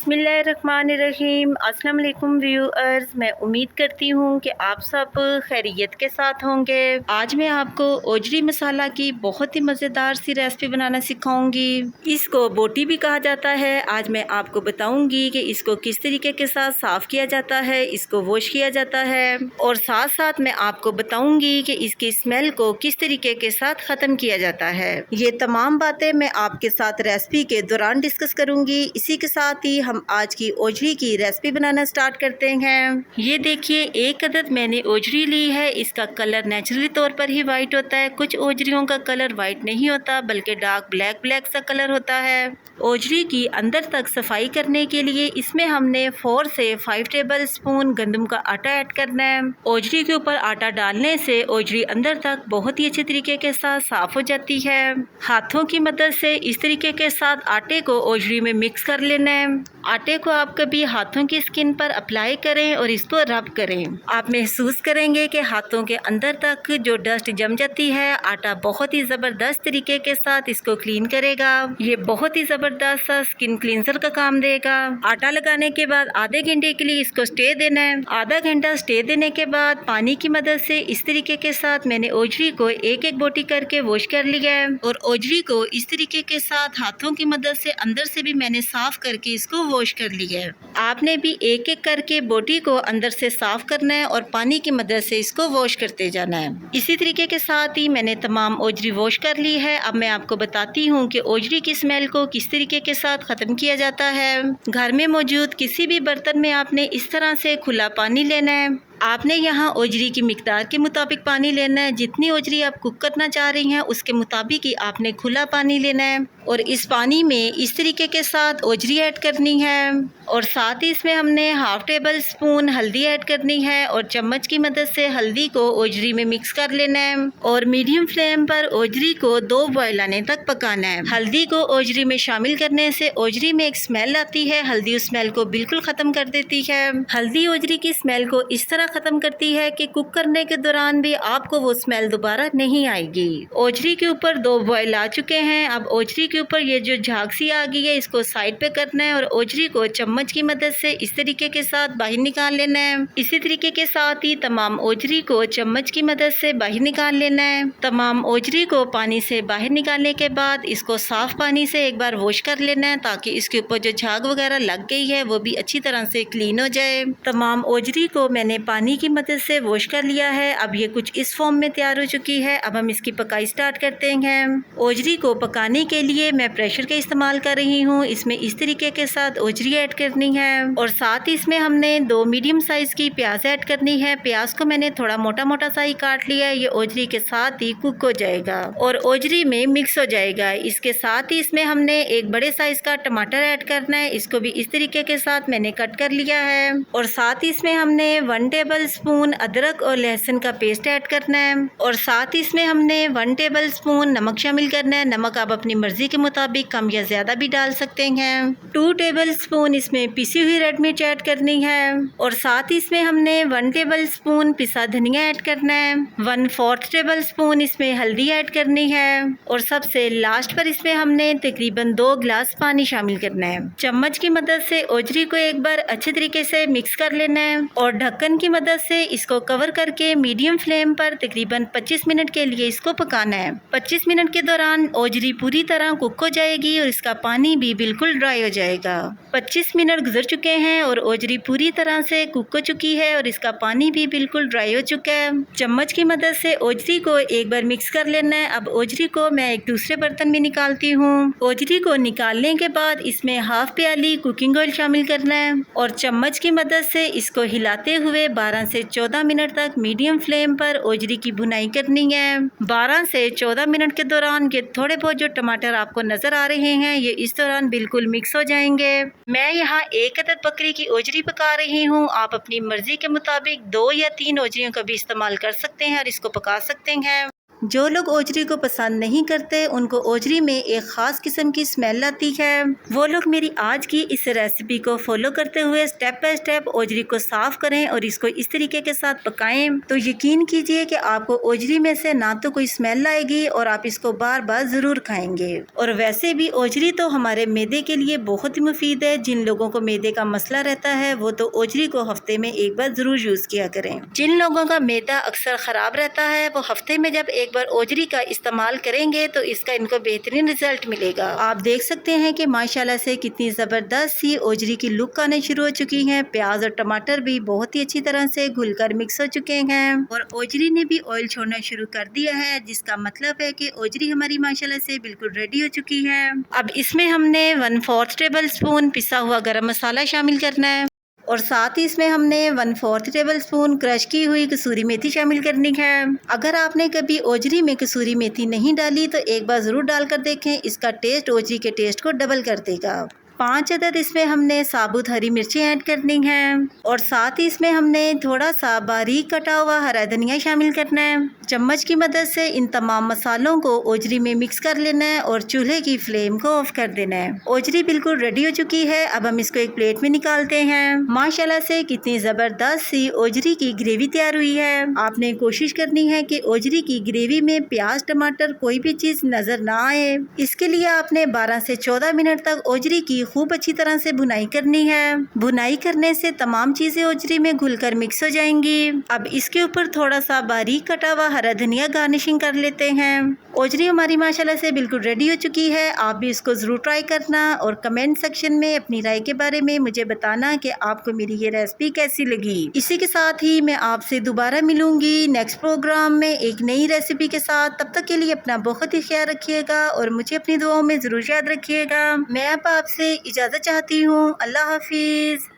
बिस्मिल्लाहिर्रहमानिर्रहीम। अस्सलाम वालेकुम व्यूअर्स, मैं उम्मीद करती हूँ कि आप सब खैरियत के साथ होंगे। आज मैं आपको ओजरी मसाला की बहुत ही मज़ेदार सी रेसिपी बनाना सिखाऊंगी। इसको बोटी भी कहा जाता है। आज मैं आपको बताऊंगी कि इसको किस तरीके के साथ साफ़ किया जाता है, इसको वॉश किया जाता है और साथ साथ मैं आपको बताऊंगी कि इसकी स्मेल को किस तरीके के साथ ख़त्म किया जाता है। ये तमाम बातें मैं आपके साथ रेसिपी के दौरान डिस्कस करूंगी। इसी के साथ ही हम आज की ओजरी की रेसिपी बनाना स्टार्ट करते हैं। ये देखिए, एक अदद मैंने ओजरी ली है। इसका कलर नेचुरली तौर पर ही वाइट होता है। कुछ ओजरियों का कलर वाइट नहीं होता बल्कि डार्क ब्लैक ब्लैक सा कलर होता है। ओजरी की अंदर तक सफाई करने के लिए इसमें हमने 4 से 5 टेबल स्पून गंदम का आटा ऐड करना है। ओजरी के ऊपर आटा डालने से ओजरी अंदर तक बहुत ही अच्छे तरीके के साथ साफ हो जाती है। हाथों की मदद से इस तरीके के साथ आटे को ओजरी में मिक्स कर लेना है। आटे को आप कभी हाथों की स्किन पर अप्लाई करें और इसको रब करें। आप महसूस करेंगे कि हाथों के अंदर तक जो डस्ट जम जाती है। आटा बहुत ही ज़बरदस्त तरीके के साथ इसको क्लीन करेगा। ये बहुत ही ज़बरदस्त सा स्किन क्लींजर का काम देगा। आटा लगाने के बाद आधे घंटे के लिए इसको स्टे देना है। आधा घंटा स्टे देने के बाद पानी की मदद से इस तरीके के साथ मैंने ओजरी को एक एक बोटी करके वॉश कर लिया है और ओजरी को इस तरीके के साथ हाथों की मदद से अंदर से भी मैंने साफ करके इसको वॉश कर लिया है। आपने भी एक एक करके बोटी को अंदर से साफ करना है और पानी की मदद से इसको वॉश करते जाना है। इसी तरीके के साथ ही मैंने तमाम ओजरी वॉश कर ली है। अब मैं आपको बताती हूँ कि ओजरी की स्मेल को किस तरीके के साथ ख़त्म किया जाता है। घर में मौजूद किसी भी बर्तन में आपने इस तरह से खुला पानी लेना है। आपने यहाँ ओजरी की मिकदार के मुताबिक पानी लेना है। जितनी ओजरी आप कुक करना चाह रही हैं उसके मुताबिक ही आपने खुला पानी लेना है और इस पानी में इस तरीके के साथ ओजरी ऐड करनी है और साथ ही इसमें हमने हाफ टेबल स्पून हल्दी ऐड करनी है और चम्मच की मदद से हल्दी को ओजरी में मिक्स कर लेना है और मीडियम फ्लेम पर ओजरी को 2 बॉयल आने तक पकाना है। हल्दी को ओजरी में शामिल करने से ओजरी में एक स्मेल आती है। हल्दी उस स्मेल को बिल्कुल ख़त्म कर देती है। हल्दी ओजरी की स्मेल को इस तरह ख़त्म करती है कि कुक करने के दौरान भी आपको वो स्मेल दोबारा नहीं आएगी। ओजरी के ऊपर 2 बॉयल आ चुके हैं। अब ओजरी के ऊपर ये जो झाग सी आ गई है इसको साइड पे करना है और ओजरी को चम्मच की मदद से इस तरीके के साथ बाहर निकाल लेना है। इसी तरीके के साथ ही तमाम ओजरी को चम्मच की मदद से बाहर निकाल लेना है। तमाम ओजरी को पानी से बाहर निकालने के बाद इसको साफ पानी से एक बार वॉश कर लेना है ताकि इसके ऊपर जो झाग वगैरह लग गई है वो भी अच्छी तरह से क्लीन हो जाए। तमाम ओजरी को मैंने पानी की मदद से वॉश कर लिया है। अब ये कुछ इस फॉर्म में तैयार हो चुकी है। अब हम इसकी पकाई स्टार्ट करते हैं। ओजरी को पकाने के लिए मैं प्रेशर का इस्तेमाल कर रही हूँ। इसमें इस तरीके के साथ ओजरी ऐड करनी है और साथ ही इसमें हमने 2 मीडियम साइज की प्याज ऐड करनी है। प्याज को मैंने थोड़ा मोटा मोटा सा ही काट लिया है। ये ओजरी के साथ ही कुक हो जाएगा और ओजरी में मिक्स हो जाएगा। इसके साथ ही इसमें हमने एक बड़े साइज का टमाटर ऐड करना है। इसको भी इस तरीके के साथ मैंने कट कर लिया है और साथ ही इसमें हमने 1 टेबल स्पून अदरक और लहसुन का पेस्ट ऐड करना है और साथ ही इसमें हमने 1 टेबल स्पून नमक शामिल करना है। नमक आप अपनी मर्जी के मुताबिक कम या ज्यादा भी डाल सकते हैं। 2 टेबल स्पून इसमें पिसी हुई रेड मिर्च ऐड करनी है और साथ ही इसमें हमने 1 टेबल स्पून पिसा धनिया ऐड करना है। 1/4 टेबल स्पून इसमें हल्दी ऐड करनी है और सबसे लास्ट पर इसमें हमने तकरीबन 2 गिलास पानी शामिल करना है। चम्मच की मदद से ओजरी को एक बार अच्छे तरीके से मिक्स कर लेना है और ढक्कन की मदद से इसको कवर करके मीडियम फ्लेम पर तकरीबन 25 मिनट के लिए इसको पकाना है। 25 मिनट के दौरान ओजरी पूरी तरह कुक हो जाएगी और इसका पानी भी बिल्कुल ड्राई हो जाएगा। 25 मिनट गुजर चुके हैं और ओजरी पूरी तरह से कुक हो चुकी है और इसका पानी भी बिल्कुल ड्राई हो चुका है। चम्मच की मदद से ओजरी को एक बार मिक्स कर लेना है। अब ओजरी को मैं एक दूसरे बर्तन में निकालती हूँ। ओजरी को निकालने के बाद इसमें हाफ प्याली कुकिंग ऑयल शामिल करना है और चम्मच की मदद से इसको हिलाते हुए 12 से 14 मिनट तक मीडियम फ्लेम पर ओजरी की भुनाई करनी है। 12 से 14 मिनट के दौरान ये थोड़े बहुत जो टमाटर आपको नजर आ रहे हैं ये इस दौरान बिल्कुल मिक्स हो जाएंगे। मैं यहाँ 1 अदद बकरी की ओजरी पका रही हूँ। आप अपनी मर्जी के मुताबिक 2 या 3 ओजरियों का भी इस्तेमाल कर सकते हैं और इसको पका सकते हैं। जो लोग ओजरी को पसंद नहीं करते उनको ओजरी में एक ख़ास किस्म की स्मेल आती है। वो लोग मेरी आज की इस रेसिपी को फॉलो करते हुए स्टेप बाय स्टेप ओजरी को साफ़ करें और इसको इस तरीके के साथ पकाएं तो यकीन कीजिए कि आपको ओजरी में से ना तो कोई स्मेल आएगी और आप इसको बार बार ज़रूर खाएंगे। और वैसे भी ओजरी तो हमारे मैदे के लिए बहुत ही मुफीद है। जिन लोगों को मैदे का मसला रहता है वो तो ओजरी को हफ्ते में एक बार ज़रूर यूज़ किया करें। जिन लोगों का मैदा अक्सर ख़राब रहता है वो हफ्ते में जब एक बार ओजरी का इस्तेमाल करेंगे तो इसका इनको बेहतरीन रिजल्ट मिलेगा। आप देख सकते हैं कि माशाल्लाह से कितनी ज़बरदस्त सी ओजरी की लुक आने शुरू हो चुकी है। प्याज और टमाटर भी बहुत ही अच्छी तरह से घुलकर मिक्स हो चुके हैं और ओजरी ने भी ऑयल छोड़ना शुरू कर दिया है, जिसका मतलब है कि ओजरी हमारी माशाल्लाह से बिल्कुल रेडी हो चुकी है। अब इसमें हमने 1/4 टेबल स्पून पिसा हुआ गरम मसाला शामिल करना है और साथ ही इसमें हमने 1/4 टेबल स्पून क्रश की हुई कसूरी मेथी शामिल करनी है। अगर आपने कभी ओजरी में कसूरी मेथी नहीं डाली तो एक बार ज़रूर डालकर देखें, इसका टेस्ट ओजरी के टेस्ट को डबल कर देगा। 5 अदद इसमें हमने साबुत हरी मिर्ची ऐड करनी है और साथ ही इसमें हमने थोड़ा सा बारीक कटा हुआ हरा धनिया शामिल करना है। चम्मच की मदद से इन तमाम मसालों को ओजरी में मिक्स कर लेना है और चूल्हे की फ्लेम को ऑफ कर देना है। ओजरी बिल्कुल रेडी हो चुकी है। अब हम इसको एक प्लेट में निकालते हैं। माशाल्लाह से कितनी ज़बरदस्त सी ओजरी की ग्रेवी तैयार हुई है। आपने कोशिश करनी है कि ओजरी की ग्रेवी में प्याज टमाटर कोई भी चीज़ नज़र ना आए। इसके लिए आपने 12 से 14 मिनट तक ओजरी की खूब अच्छी तरह से भुनाई करनी है। भुनाई करने से तमाम चीजें ओजरी में घुलकर मिक्स हो जाएंगी। अब इसके ऊपर थोड़ा सा बारीक कटा हुआ हरा धनिया गार्निशिंग कर लेते हैं। ओजरी हमारी माशाल्लाह से बिल्कुल रेडी हो चुकी है। आप भी इसको ज़रूर ट्राई करना और कमेंट सेक्शन में अपनी राय के बारे में मुझे बताना कि आपको मेरी ये रेसिपी कैसी लगी। इसी के साथ ही मैं आपसे दोबारा मिलूंगी नेक्स्ट प्रोग्राम में एक नई रेसिपी के साथ। तब तक के लिए अपना बहुत ही ख्याल रखिएगा और मुझे अपनी दुआओं में ज़रूर याद रखिएगा। मैं अब आपसे इजाज़त चाहती हूँ। अल्लाह हाफिज़।